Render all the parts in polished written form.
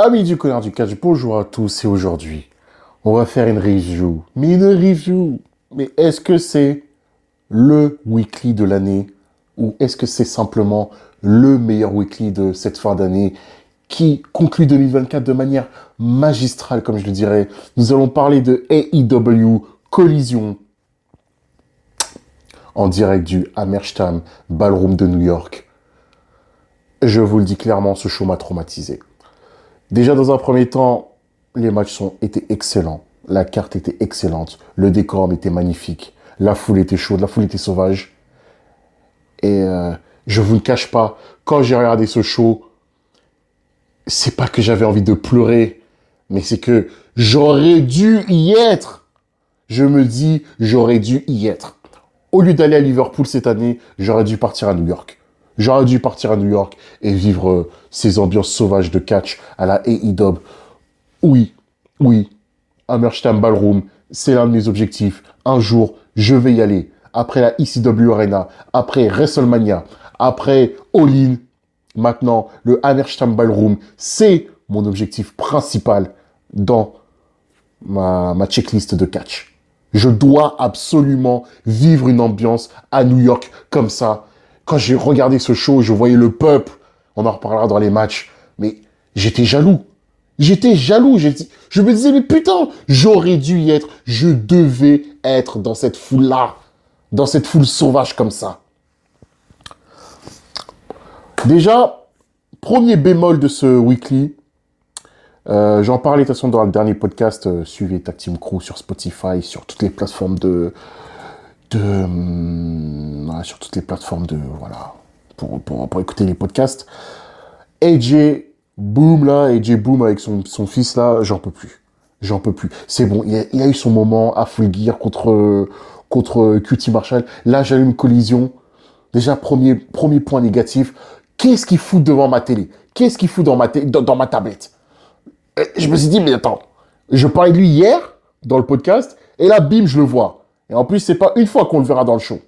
Amis du Connard du Catch, bonjour à tous et aujourd'hui, on va faire une review. Mais une review, mais est-ce que c'est le weekly de l'année ou est-ce que c'est simplement le meilleur weekly de cette fin d'année qui conclut 2024 de manière magistrale, comme je le dirais. Nous allons parler de AEW Collision en direct du Hammerstein Ballroom de New York. Je vous le dis clairement, ce show m'a traumatisé. Déjà, dans un premier temps, les matchs étaient excellents. La carte était excellente. Le décor était magnifique. La foule était chaude. La foule était sauvage. Et je vous le cache pas, quand j'ai regardé ce show, c'est pas que j'avais envie de pleurer, mais c'est que j'aurais dû y être. Je me dis, j'aurais dû y être. Au lieu d'aller à Liverpool cette année, j'aurais dû partir à New York. J'aurais dû partir à New York et vivre ces ambiances sauvages de catch à la AEW. Oui, Hammerstein Ballroom, c'est l'un de mes objectifs. Un jour, je vais y aller. Après la ECW Arena, après WrestleMania, après All In, maintenant, le Hammerstein Ballroom, c'est mon objectif principal dans ma checklist de catch. Je dois absolument vivre une ambiance à New York comme ça. Quand j'ai regardé ce show, je voyais le peuple. On en reparlera dans les matchs. Mais j'étais jaloux. J'étais jaloux. Je me disais, mais putain, j'aurais dû y être. Je devais être dans cette foule-là. Dans cette foule sauvage comme ça. Déjà, premier bémol de ce weekly. J'en parlais de toute façon dans le dernier podcast. Suivez Tag Team Crew sur Spotify, sur toutes les plateformes sur toutes les plateformes voilà, pour écouter les podcasts. AJ Boom avec son fils là, j'en peux plus. C'est bon, il a eu son moment à Full Gear contre QT Marshall. Là, j'ai eu une collision. Déjà, premier point négatif. Qu'est-ce qu'il fout devant ma télé? Qu'est-ce qu'il fout dans ma tablette? Je me suis dit, mais attends, je parlais de lui hier, dans le podcast, et là, bim, je le vois. Et en plus, c'est pas une fois qu'on le verra dans le show.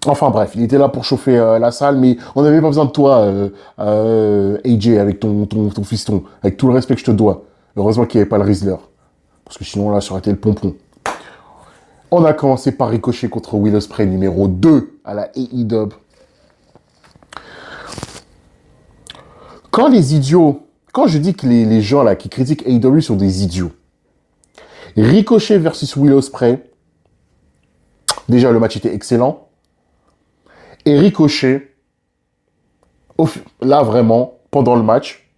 Enfin bref, il était là pour chauffer la salle, mais on n'avait pas besoin de toi, AJ, avec ton fiston, avec tout le respect que je te dois. Heureusement qu'il n'y avait pas le Rizzler. Parce que sinon, là, ça aurait été le pompon. On a commencé par Ricochet contre Will Ospreay, numéro 2 à la AEW. Quand je dis que les gens là qui critiquent AEW sont des idiots, Ricochet versus Will Ospreay, déjà le match était excellent. Et Ricochet, là vraiment, pendant le match,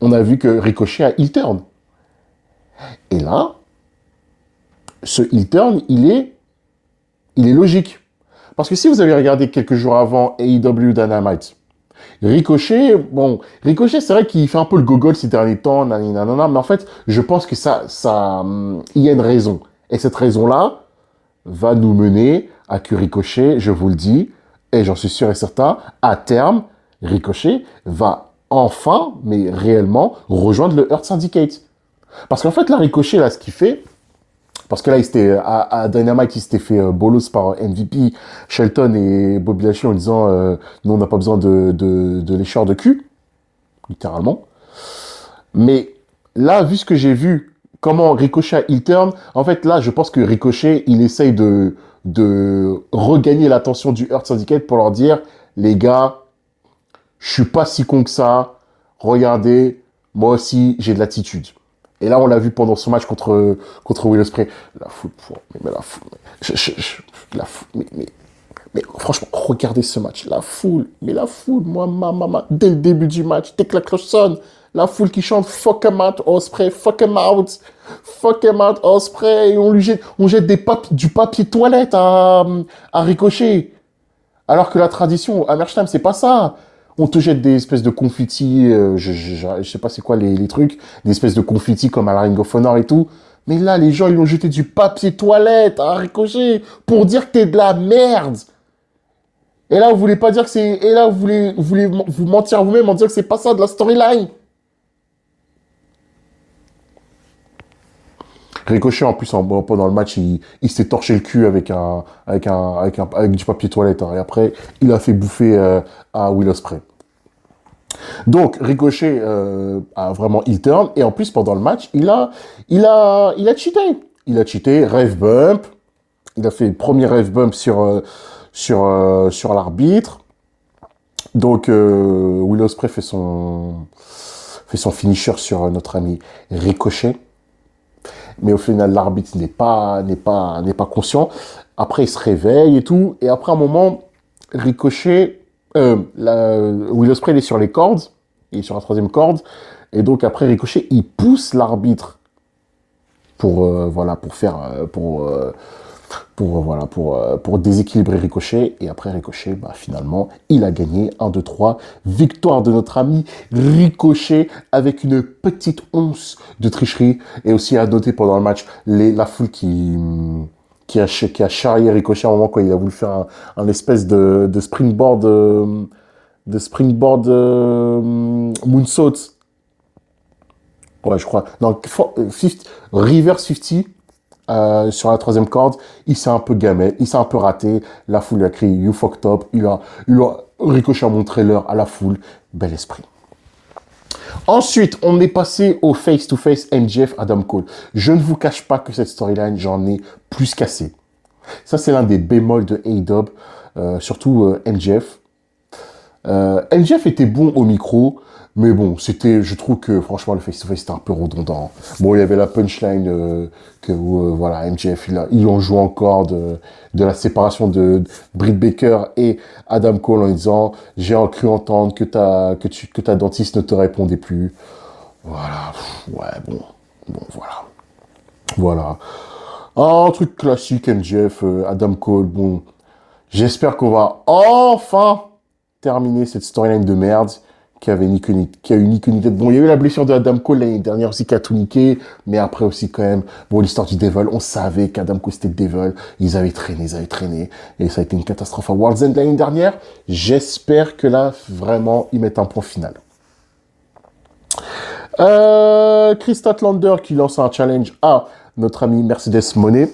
on a vu que Ricochet a heel turn. Et là, ce heel turn, il est logique. Parce que si vous avez regardé quelques jours avant AEW Dynamite, Ricochet, c'est vrai qu'il fait un peu le gogol ces derniers temps, nanana, mais en fait, je pense que il y a une raison. Et cette raison-là va nous mener à que Ricochet, je vous le dis, et j'en suis sûr et certain, à terme, Ricochet va enfin, mais réellement, rejoindre le Hurt Syndicate. Parce qu'en fait, là, Ricochet, là, ce qu'il fait, parce que là, à Dynamite, il s'était fait bolos par MVP, Shelton et Bobby Lashley en disant nous, on n'a pas besoin de lécheur de cul, littéralement. Mais là, vu ce que j'ai vu, comment Ricochet a heel turn, en fait, là, je pense que Ricochet, il essaye de regagner l'attention du Hurt Syndicate pour leur dire, les gars, je suis pas si con que ça, regardez, moi aussi, j'ai de l'attitude. Et là, on l'a vu pendant son match contre Will Ospreay. La foule, mais franchement, regardez ce match. La foule, moi, dès le début du match, dès que la cloche sonne, la foule qui chante fuck him out, Ospreay, fuck him out, Ospreay, et on jette du papier toilette à Ricochet. Alors que la tradition, Hammerstein, c'est pas ça. On te jette des espèces de confettis, je sais pas c'est quoi les trucs, des espèces de confettis comme à la Ring of Honor et tout. Mais là, les gens, ils ont jeté du papier toilette à Ricochet pour dire que t'es de la merde. Et là, vous voulez pas dire que c'est... Et là, vous voulez vous mentir à vous-même en disant que c'est pas ça de la storyline. Ricochet, en plus, pendant le match, il s'est torché le cul avec du papier toilette. Hein. Et après, il a fait bouffer à Will Ospreay. Donc, Ricochet a vraiment heel turn. Et en plus, pendant le match, il a cheaté. Il a cheaté, ref bump. Il a fait le premier ref bump sur l'arbitre. Donc, Will Ospreay fait son finisher sur notre ami Ricochet. Mais au final, l'arbitre n'est pas conscient. Après, il se réveille et tout. Et après un moment, Ricochet, Will Ospreay, il est sur les cordes. Il est sur la troisième corde. Et donc, après, Ricochet, il pousse l'arbitre pour déséquilibrer Ricochet. Et après, Ricochet, bah, finalement, il a gagné 1, 2, 3. Victoire de notre ami Ricochet avec une petite once de tricherie. Et aussi à noter pendant le match, la foule qui a charrié Ricochet à un moment quand il a voulu faire un espèce de springboard, moonsault. Ouais, je crois. Non, reverse 50 sur la troisième corde. Il s'est un peu gamé, il s'est un peu raté. La foule lui a crié You fucked up. Ricochet a montré l'heure à la foule. Bel esprit. Ensuite, on est passé au face-to-face MJF Adam Cole. Je ne vous cache pas que cette storyline, j'en ai plus qu'assez. Ça, c'est l'un des bémols de AEW, surtout MJF. MJF était bon au micro, mais bon, je trouve que franchement, le face-to-face, c'était un peu redondant. Bon, il y avait la punchline voilà, MJF, ils ont joué encore de la séparation de Britt Baker et Adam Cole en disant « J'ai cru entendre que ta dentiste ne te répondait plus. » Voilà, ouais, bon, voilà. Voilà. Un truc classique, MJF, Adam Cole, bon. J'espère qu'on va enfin terminer cette storyline de merde qui a eu ni queue ni tête. Bon, il y a eu la blessure de Adam Cole l'année dernière aussi qui a tout niqué, mais après aussi quand même, bon, l'histoire du Devil, on savait qu'Adam Cole c'était Devil, ils avaient traîné, et ça a été une catastrophe à World's End l'année dernière. J'espère que là, vraiment, ils mettent un point final. Chris Statlander qui lance un challenge à notre ami Mercedes Moné,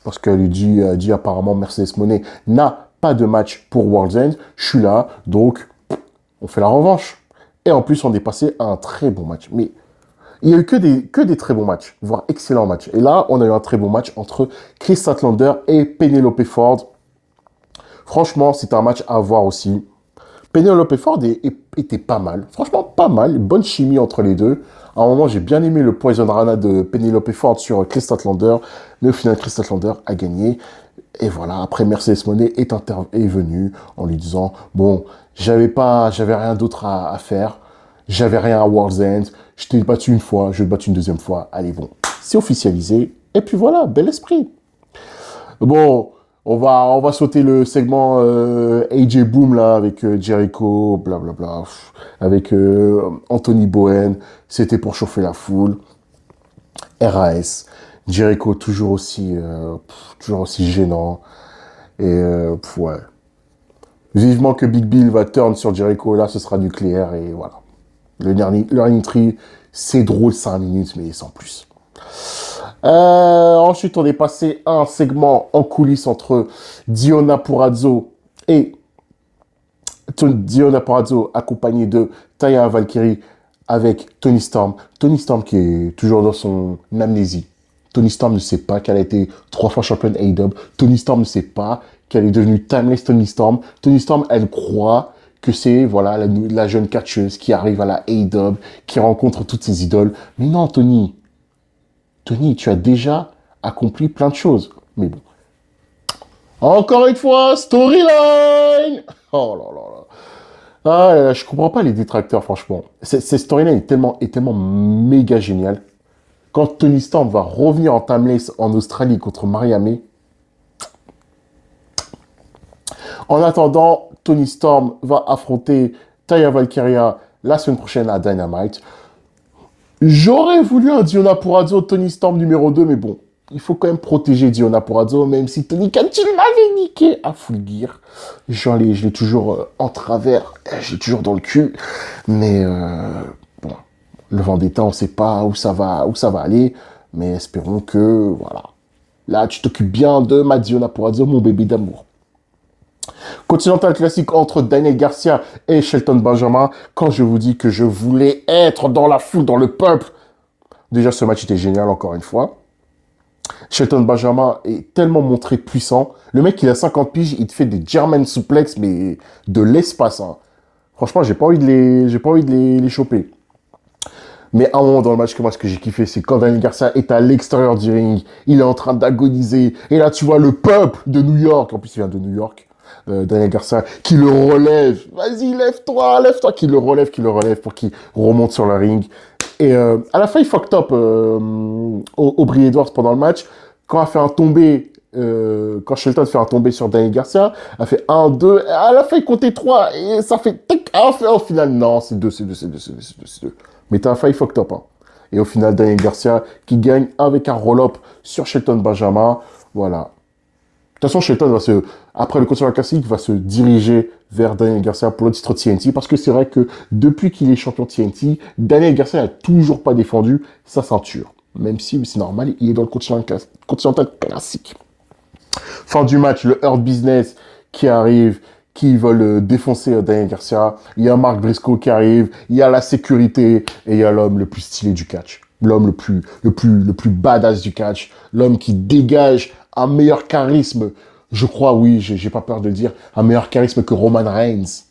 parce qu'elle lui dit apparemment Mercedes Moné n'a pas de match pour World's End. Je suis là, donc on fait la revanche. Et en plus, on est passé à un très bon match. Mais il n'y a eu que des très bons matchs, voire excellents matchs. Et là, on a eu un très bon match entre Chris Statlander et Penelope Ford. Franchement, c'est un match à voir aussi. Penelope Ford était pas mal. Franchement, pas mal. Bonne chimie entre les deux. À un moment, j'ai bien aimé le Poison Rana de Penelope Ford sur Chris Statlander. Mais au final, Chris Statlander a gagné. Et voilà, après, Mercedes Moné est venue en lui disant « Bon, j'avais rien d'autre à faire. J'avais rien à World's End. Je t'ai battu une fois, je vais te battre une deuxième fois. Allez, bon, c'est officialisé. » Et puis voilà, bel esprit. Bon, on va sauter le segment AJ Boom, là, avec Jericho, blablabla, avec Anthony Bowen. C'était pour chauffer la foule. RAS. Jericho, toujours aussi gênant. Et, ouais. Vivement que Big Bill va turn sur Jericho, là, ce sera nucléaire, et voilà. Leur entry, c'est drôle 5 minutes, mais sans plus. Ensuite, on est passé à un segment en coulisses entre Diona Purrazzo accompagné de Taya Valkyrie avec Toni Storm. Toni Storm qui est toujours dans son amnésie. Toni Storm ne sait pas qu'elle a été 3 fois championne AEW. Toni Storm ne sait pas qu'elle est devenue Timeless Toni Storm. Toni Storm, elle croit que c'est voilà la jeune catcheuse qui arrive à la AEW, qui rencontre toutes ses idoles. Mais non, Toni, tu as déjà accompli plein de choses. Mais bon. Encore une fois, storyline. Oh là là là. Ah, je comprends pas les détracteurs, franchement. Cette storyline est tellement méga géniale. Quand Toni Storm va revenir en Timeless en Australie contre Miami. En attendant, Toni Storm va affronter Taya Valkyria la semaine prochaine à Dynamite. J'aurais voulu un Diona Purrazzo Toni Storm numéro 2, mais bon, il faut quand même protéger Diona Purrazzo, même si Tony Khan, tu l'avais niqué à Full Gear. Je l'ai toujours en travers, je l'ai toujours dans le cul, mais bon, le Vendetta, on ne sait pas où ça va aller, mais espérons que, voilà. Là, tu t'occupes bien de ma Diona Purrazzo, mon bébé d'amour. Continental Classic entre Daniel Garcia et Shelton Benjamin. Quand je vous dis que je voulais être dans la foule, dans le peuple, déjà ce match était génial encore une fois. Shelton Benjamin est tellement montré puissant. Le mec, il a 50 piges, il te fait des German suplex, mais de l'espace. Hein. Franchement, j'ai pas envie de les choper. Mais un moment dans le match, que moi, ce que j'ai kiffé, c'est quand Daniel Garcia est à l'extérieur du ring, il est en train d'agoniser. Et là, tu vois le peuple de New York, en plus, il vient de New York, Daniel Garcia, qui le relève. Vas-y, lève-toi, qui le relève pour qu'il remonte sur le ring. Et à la fin, il fucked up Aubrey Edwards pendant le match. Quand Shelton fait un tombé sur Daniel Garcia, elle fait 1, 2, à la fin, il comptait 3, et ça fait tic, au final, non, c'est 2. Mais t'as failli fucked up. Hein. Et au final, Daniel Garcia qui gagne avec un roll-up sur Shelton Benjamin. Voilà. De toute façon, Shelton après le Continental Classic, va se diriger vers Daniel Garcia pour le titre TNT. Parce que c'est vrai que depuis qu'il est champion TNT, Daniel Garcia n'a toujours pas défendu sa ceinture. Même si, c'est normal, il est dans le Continental Classic. Fin du match, le Hurt Business qui arrive, qui veulent défoncer Daniel Garcia. Il y a Mark Briscoe qui arrive, il y a la sécurité et il y a l'homme le plus stylé du catch. L'homme le plus badass du catch. L'homme qui dégage un meilleur charisme. Je crois, oui, j'ai pas peur de le dire, un meilleur charisme que Roman Reigns.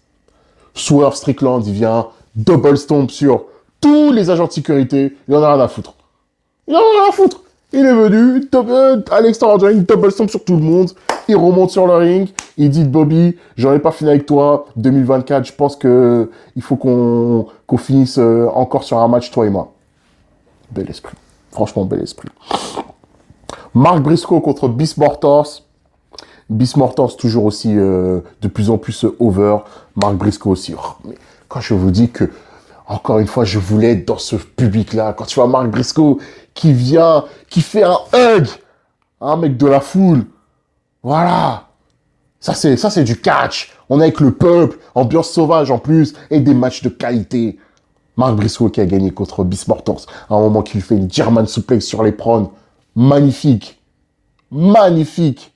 Swerve Strickland, il vient double stomp sur tous les agents de sécurité. Il en a rien à foutre. Il est venu, à l'extérieur du ring, double stomp sur tout le monde. Il remonte sur le ring. Il dit, Bobby, j'en ai pas fini avec toi. 2024, je pense que il faut qu'on finisse encore sur un match, toi et moi. Bel esprit. Franchement, bel esprit. Mark Briscoe contre Beast Mortors. Beast Mortors, toujours aussi de plus en plus over. Mark Briscoe aussi. Oh, mais quand je vous dis que, encore une fois, je voulais être dans ce public-là. Quand tu vois Mark Briscoe qui vient, qui fait un hug, un mec de la foule. Voilà. Ça, c'est du catch. On est avec le peuple, ambiance sauvage en plus, et des matchs de qualité. Mark Briscoe qui a gagné contre Beast Mortors. À un moment qu'il fait une German suplex sur les prônes. Magnifique. Magnifique.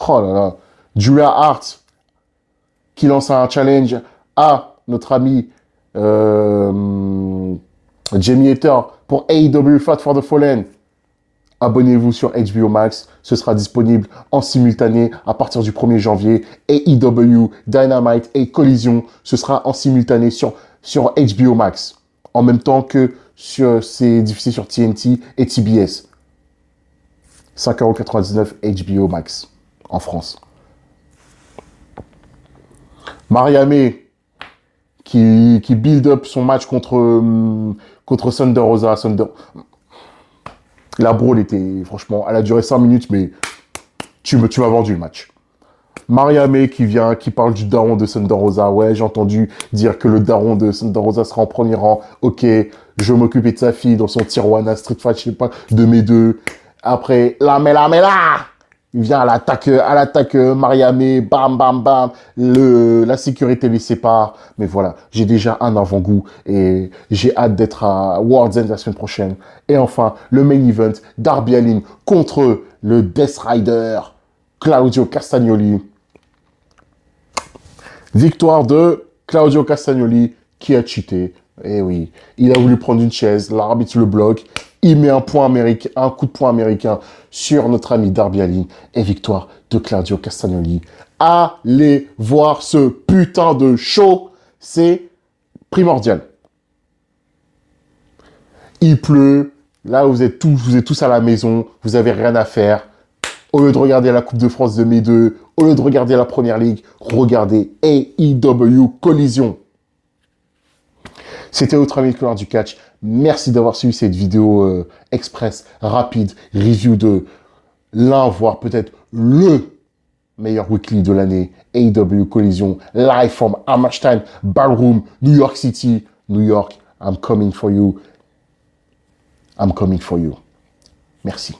Oh là là. Julia Hart qui lance un challenge à notre ami Jamie Hater pour AEW Fight for the Fallen. Abonnez-vous sur HBO Max, ce sera disponible en simultané à partir du 1er janvier. AEW, Dynamite et Collision, ce sera en simultané sur HBO Max. En même temps que c'est diffusé sur TNT et TBS. 5,99 € HBO Max en France. Mariamé qui build up son match contre Thunder Rosa. La brawl était, franchement, elle a duré 5 minutes, mais tu m'as vendu le match. Mariamé qui parle du daron de Thunder Rosa. Ouais, j'ai entendu dire que le daron de Thunder Rosa sera en premier rang. Ok, je vais m'occuper de sa fille dans son tiroir Street Fight, je sais pas, de mes deux. Après, là. Il vient à l'attaque Mariamé, bam, bam, bam. La sécurité les sépare. Mais voilà, j'ai déjà un avant-goût et j'ai hâte d'être à World's End la semaine prochaine. Et enfin, le main event, Darby Allin contre le Death Rider, Claudio Castagnoli. Victoire de Claudio Castagnoli qui a cheaté. Eh oui, il a voulu prendre une chaise, l'arbitre le bloque. Il met un coup de poing américain sur notre ami Darby Allin et victoire de Claudio Castagnoli. Allez voir ce putain de show, c'est primordial. Il pleut, là vous êtes tous à la maison, vous avez rien à faire. Au lieu de regarder la Coupe de France de mes deux, au lieu de regarder la Première Ligue, regardez AEW Collision. C'était votre ami le couleur du catch. Merci d'avoir suivi cette vidéo express, rapide, review de l'un, voire peut-être le meilleur weekly de l'année. AEW Collision, live from Hammerstein Ballroom, New York City. New York, I'm coming for you. I'm coming for you. Merci.